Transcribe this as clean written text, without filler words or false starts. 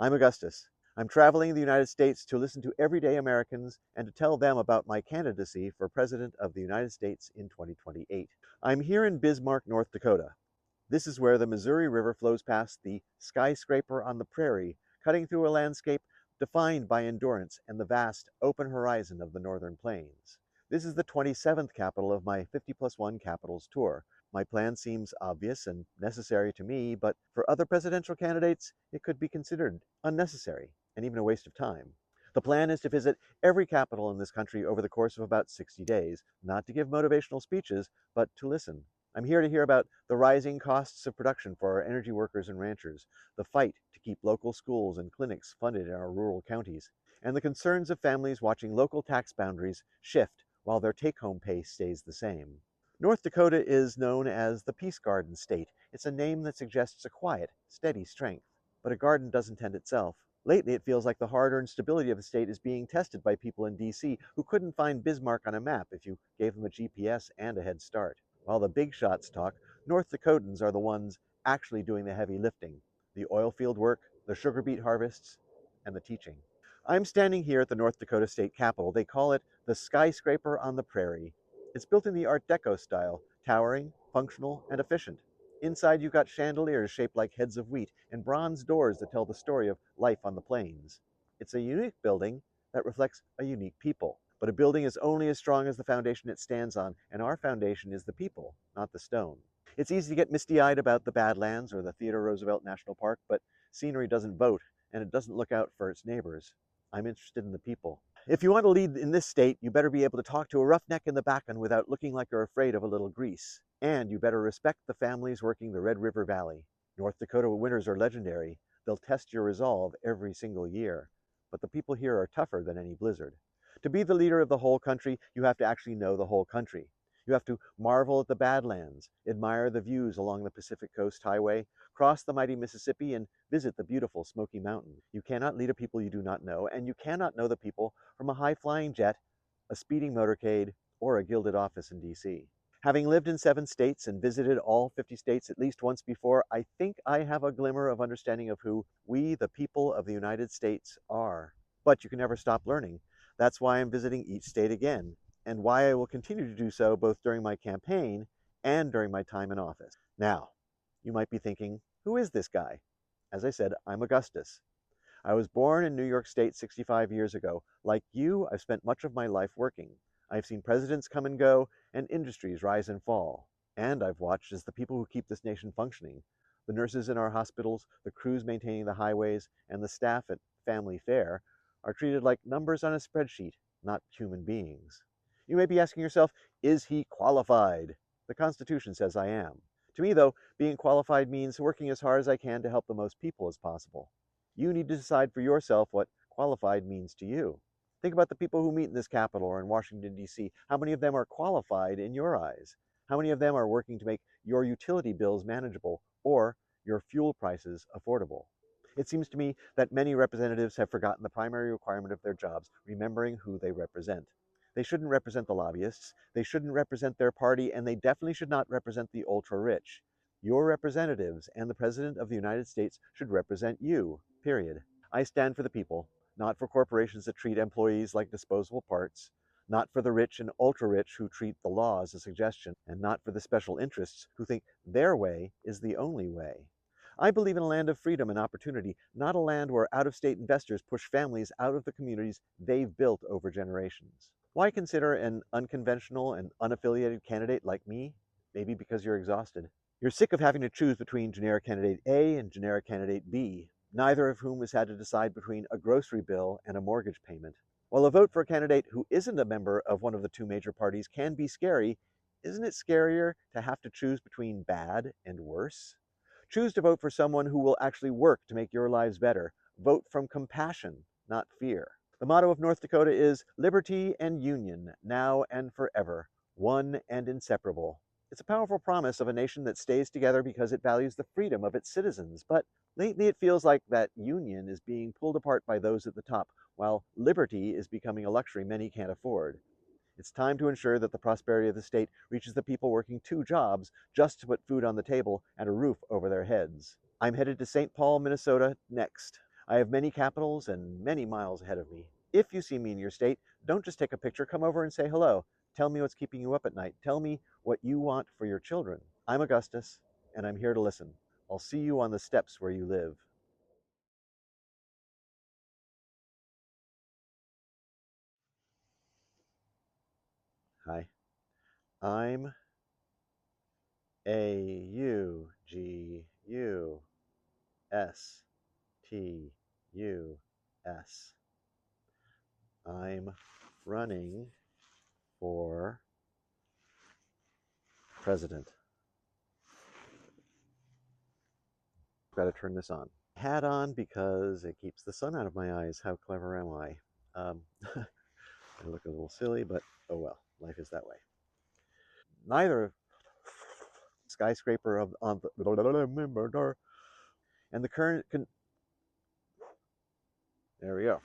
I'm Augustus. I'm traveling the United States to listen to everyday Americans and to tell them about my candidacy for President of the United States in 2028. I'm here in Bismarck, North Dakota. This is where the Missouri River flows past the skyscraper on the prairie, cutting through a landscape defined by endurance and the vast, open horizon of the northern plains. This is the 27th capital of my 50+1 Capitals tour. My plan seems obvious and necessary to me, but for other presidential candidates, it could be considered unnecessary and even a waste of time. The plan is to visit every capital in this country over the course of about 60 days, not to give motivational speeches, but to listen. I'm here to hear about the rising costs of production for our energy workers and ranchers, the fight to keep local schools and clinics funded in our rural counties, and the concerns of families watching local tax boundaries shift while their take-home pay stays the same. North Dakota is known as the Peace Garden State. It's a name that suggests a quiet, steady strength. But a garden doesn't tend itself. Lately, it feels like the hard-earned stability of the state is being tested by people in D.C. who couldn't find Bismarck on a map if you gave them a GPS and a head start. While the big shots talk, North Dakotans are the ones actually doing the heavy lifting. The oil field work, the sugar beet harvests, and the teaching. I'm standing here at the North Dakota State Capitol. They call it the skyscraper on the prairie. It's built in the Art Deco style, towering, functional, and efficient. Inside you've got chandeliers shaped like heads of wheat and bronze doors that tell the story of life on the plains. It's a unique building that reflects a unique people. But a building is only as strong as the foundation it stands on, and our foundation is the people, not the stone. It's easy to get misty-eyed about the Badlands or the Theodore Roosevelt National Park, but scenery doesn't vote, and it doesn't look out for its neighbors. I'm interested in the people. If you want to lead in this state, you better be able to talk to a roughneck in the backend without looking like you're afraid of a little grease. And you better respect the families working the Red River Valley. North Dakota winters are legendary. They'll test your resolve every single year. But the people here are tougher than any blizzard. To be the leader of the whole country, you have to actually know the whole country. You have to marvel at the Badlands, admire the views along the Pacific Coast Highway, cross the mighty Mississippi, and visit the beautiful Smoky Mountains. You cannot lead a people you do not know, and you cannot know the people from a high-flying jet, a speeding motorcade, or a gilded office in D.C. Having lived in 7 states and visited all 50 states at least once before, I think I have a glimmer of understanding of who we, the people of the United States, are. But you can never stop learning. That's why I'm visiting each state again, and why I will continue to do so both during my campaign and during my time in office. Now, you might be thinking, who is this guy? As I said, I'm Augustus. I was born in New York State 65 years ago. Like you, I've spent much of my life working. I've seen presidents come and go, and industries rise and fall. And I've watched as the people who keep this nation functioning, the nurses in our hospitals, the crews maintaining the highways, and the staff at Family Fare, are treated like numbers on a spreadsheet, not human beings. You may be asking yourself, is he qualified? The Constitution says I am. To me, though, being qualified means working as hard as I can to help the most people as possible. You need to decide for yourself what qualified means to you. Think about the people who meet in this Capitol or in Washington, D.C. How many of them are qualified in your eyes? How many of them are working to make your utility bills manageable or your fuel prices affordable? It seems to me that many representatives have forgotten the primary requirement of their jobs, remembering who they represent. They shouldn't represent the lobbyists, they shouldn't represent their party, and they definitely should not represent the ultra-rich. Your representatives and the President of the United States should represent you, period. I stand for the people, not for corporations that treat employees like disposable parts, not for the rich and ultra-rich who treat the law as a suggestion, and not for the special interests who think their way is the only way. I believe in a land of freedom and opportunity, not a land where out-of-state investors push families out of the communities they've built over generations. Why consider an unconventional and unaffiliated candidate like me? Maybe because you're exhausted. You're sick of having to choose between generic candidate A and generic candidate B, neither of whom has had to decide between a grocery bill and a mortgage payment. While a vote for a candidate who isn't a member of one of the 2 major parties can be scary, isn't it scarier to have to choose between bad and worse? Choose to vote for someone who will actually work to make your lives better. Vote from compassion, not fear. The motto of North Dakota is liberty and union, now and forever, one and inseparable. It's a powerful promise of a nation that stays together because it values the freedom of its citizens, but lately it feels like that union is being pulled apart by those at the top, while liberty is becoming a luxury many can't afford. It's time to ensure that the prosperity of the state reaches the people working 2 jobs just to put food on the table and a roof over their heads. I'm headed to St. Paul, Minnesota next. I have many capitals and many miles ahead of me. If you see me in your state, don't just take a picture, come over and say hello. Tell me what's keeping you up at night. Tell me what you want for your children. I'm Augustus, and I'm here to listen. I'll see you on the steps where you live. Hi, I'm Augustus. I'm running for president. Got to turn this on. Hat on because it keeps the sun out of my eyes. How clever am I? I look a little silly, but oh well, life is that way. Neither skyscraper of on the and the current there we go.